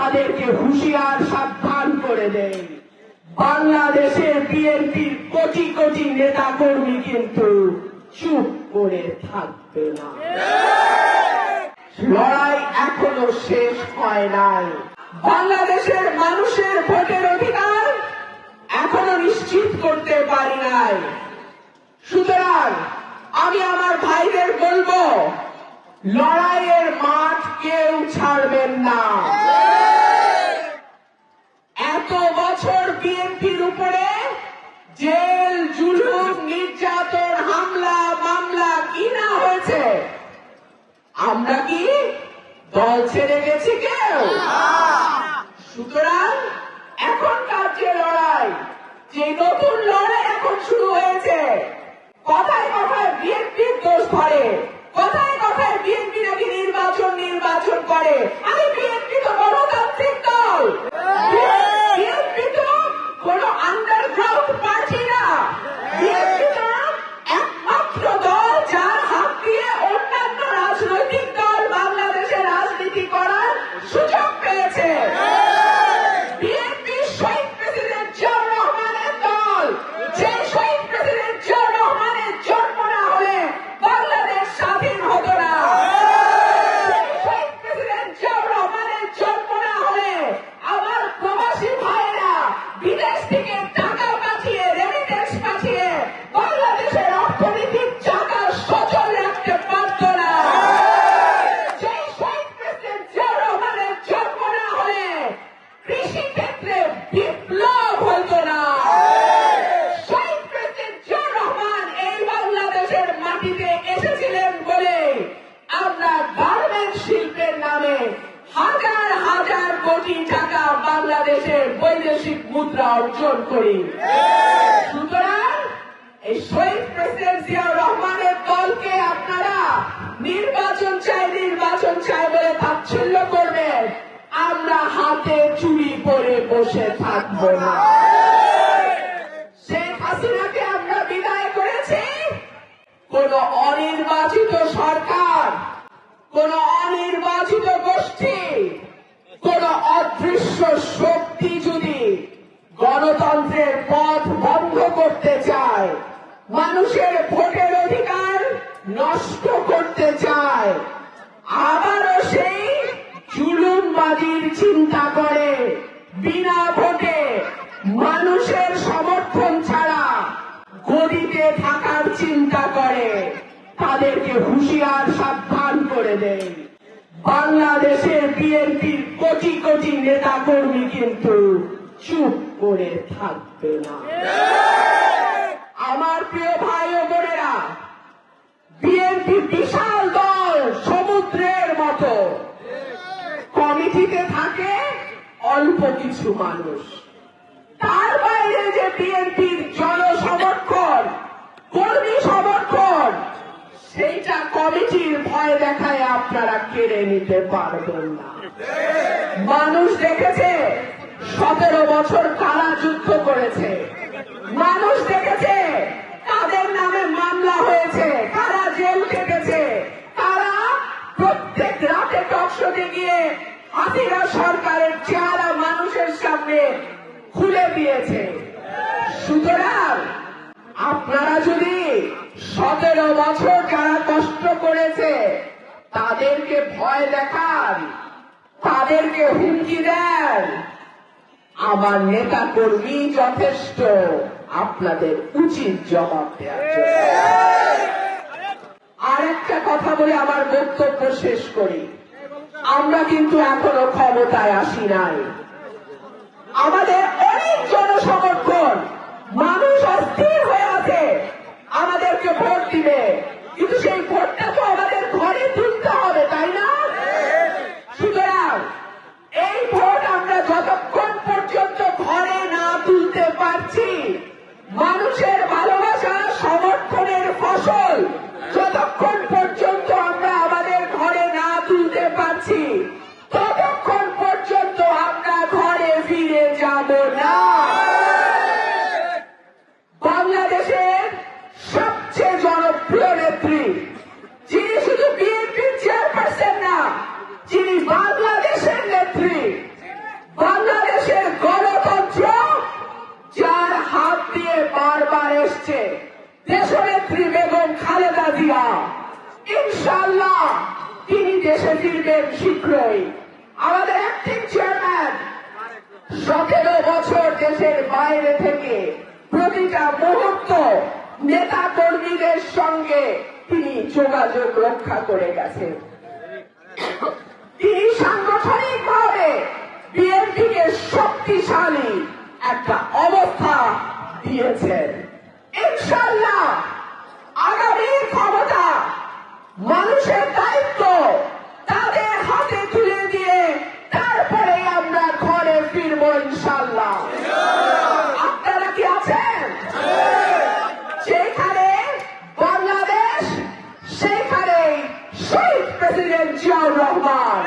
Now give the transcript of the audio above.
তাদেরকে হুঁশিয়ার সাবধান করে দেয়। বাংলাদেশের বিএনপির কোটি কোটি নেতা কর্মী কিন্তু চুপ করে থাকবে না। লড়াই এখনো শেষ হয় নাই। বাংলাদেশের মানুষের ভোটের অধিকার এখনো নিশ্চিত করতে পারি নাই। সুতরাং আমি আমার ভাইদের বলবো, লড়াইয়ের মাঠ কেউ ছাড়বেন না। এত বছর বিএনপির উপরে জেল, জুলুম, নির্যাতন, হামলা, মামলা কি না হয়েছে, আমরা কি দল ছেড়ে গেছি কেউ? সুতরাং এখনকার যে লড়াই, যে নতুন লড়াই এখন শুরু হয়েছে, কথায় কথায় বিএনপির দোষ ধরে, কথায় কথায় বিএনপি নাকি নির্বাচন করে। আমি বিএনপি তো গণতান্ত্রিক দল, বিএনপি তো কোন আন্ডারগ্রাউন্ড পার্টি না। বিএনপি তো একমাত্র দল যার হাত দিয়ে অন্যান্য রাজনৈতিক দল বাংলাদেশে রাজনীতি করার সুযোগ পেয়েছে। বিএনপি শহীদ প্রেসিডেন্ট জিয়াউর রহমানের দল, যে শহীদ প্রেসিডেন্ট জিয়াউর রহমানের জন্ম না হলে বাংলাদেশ স্বাধীন হতো না। শহীদ প্রেসিডেন্ট জিয়াউর রহমানের জন্ম না হলে আমার প্রবাসী ভাইয়েরা বিদেশ থেকে টাকা পাঠিয়ে, রেমিটেন্স পাঠিয়ে বাংলাদেশের অর্থনৈতিক চাকা সচল রাখতে পারত না। যে শহীদ প্রেসিডেন্ট জিয়াউর রহমানের জন্ম না হলে কৃষি ক্ষেত্রে বিপ্লব হতো না। শহীদ প্রেসিডেন্ট জিয়াউর রহমান এই বাংলাদেশের মাটিতে এসেছিলেন বলে আমরা গার্মেন্টস শিল্পের নামে হাজার হাজার কোটি টাকা বাংলাদেশের বৈদেশিক মুদ্রা অর্জন করি। সুতরাং এই শহীদ প্রেসিডেন্ট জিয়াউর রহমানের দলকে আপনারা নির্বাচন চাই বলে তাচ্ছিল্য করবেন, আমরা হাতে চুরি পরে বসে থাকবো না। শেখ হাসিনাকে আমরা বিদায় করেছি, কোন অনির্বাচিত সরকার, কোন অনির্বাচিত গোষ্ঠী, কোন অদৃশ্য শক্তি যদি গণতন্ত্রের পথ বন্ধ করতে চায়, মানুষের ভোটের অধিকার নষ্ট করতে চায়, আবারও সেই জুলুমবাজির চিন্তা করে বিনা ভোটে মানুষের সমর্থন ছাড়া গদিতে থাকার চিন্তা করে, তাদেরকে হুঁশিয়ার সাবধান করে দেয়। বাংলাদেশের বিএনপির কোটি কোটি নেতা কর্মী কিন্তু চুপ করে থাকবে না। আমার প্রিয় ভাই ও বোনেরা, বিএনপি বিশাল দল, সমুদ্রের মতো। কমিটিতে থাকে অল্প কিছু মানুষ, তার বাইরে যে বিএনপির জনসমর্থন, কর্মী সমর্থন, সেইটা কমিটির ভয় দেখায় আপনারা কেড়ে নিতে পারবেন না। মানুষ দেখেছে 17 বছর কারা যুদ্ধ করেছে, মানুষ দেখেছে তাদের নামে মামলা হয়েছে, কারা জেল কেটেছে, তারা প্রত্যেক রাতে টকশোতে গিয়ে হাসিনা সরকারের চেহারা মানুষের সামনে খুলে দিয়েছে। সুতরাং আপনারা যদি 17 বছর যারা কষ্ট করেছে তাদেরকে ভয় দেখান, তাদেরকে হুমকি দেন, আমার নেতা কর্মী যথেষ্ট আপনাদের উচিত জবাব দেওয়ার জন্য। আরেকটা কথা বলে আমার বক্তব্য শেষ করি। আমরা কিন্তু এখনো ক্ষমতায় আসি নাই, আমাদের অনেক জনসমর্থন, মানুষ অস্থির হয়ে আছে আমাদেরকে ভোট দিবে, কিন্তু সেই ভোটটা তো আমাদের ঘরে তুলতে হবে, তাই না? সুতরাং এই ভোট আমরা যতক্ষণ পর্যন্ত ঘরে না তুলতে পারছি, মানুষের ভালোবাসা সমর্থনের ফসল যতক্ষণ পর্যন্ত আমরা আমাদের ঘরে না তুলতে পারছি, ততক্ষণ পর্যন্ত আমরা ঘরে ফিরে যাব না। বাংলাদেশের সবচেয়ে জনপ্রিয় নেত্রী, যিনি 17 বছর দেশের বাইরে থেকে প্রতিটা মুহূর্ত নেতা কর্মীদের সঙ্গে তিনি যোগাযোগ রক্ষা করে গেছেন। তিনি সাংগঠনিকভাবে বিএনপিকে শক্তিশালী একটা অবস্থা দিয়েছেন। ইনশাআল্লাহ আগামী ক্ষমতা মানুষের দায়িত্ব তাদের হাতে তুলে দিয়ে তারপরে আমরা ঘরে ফিরবো ইনশাআল্লাহ। আপনারা কি আছেন? যেখানে বাংলাদেশ সেখানে শহীদ প্রেসিডেন্ট জিয়াউর রহমান।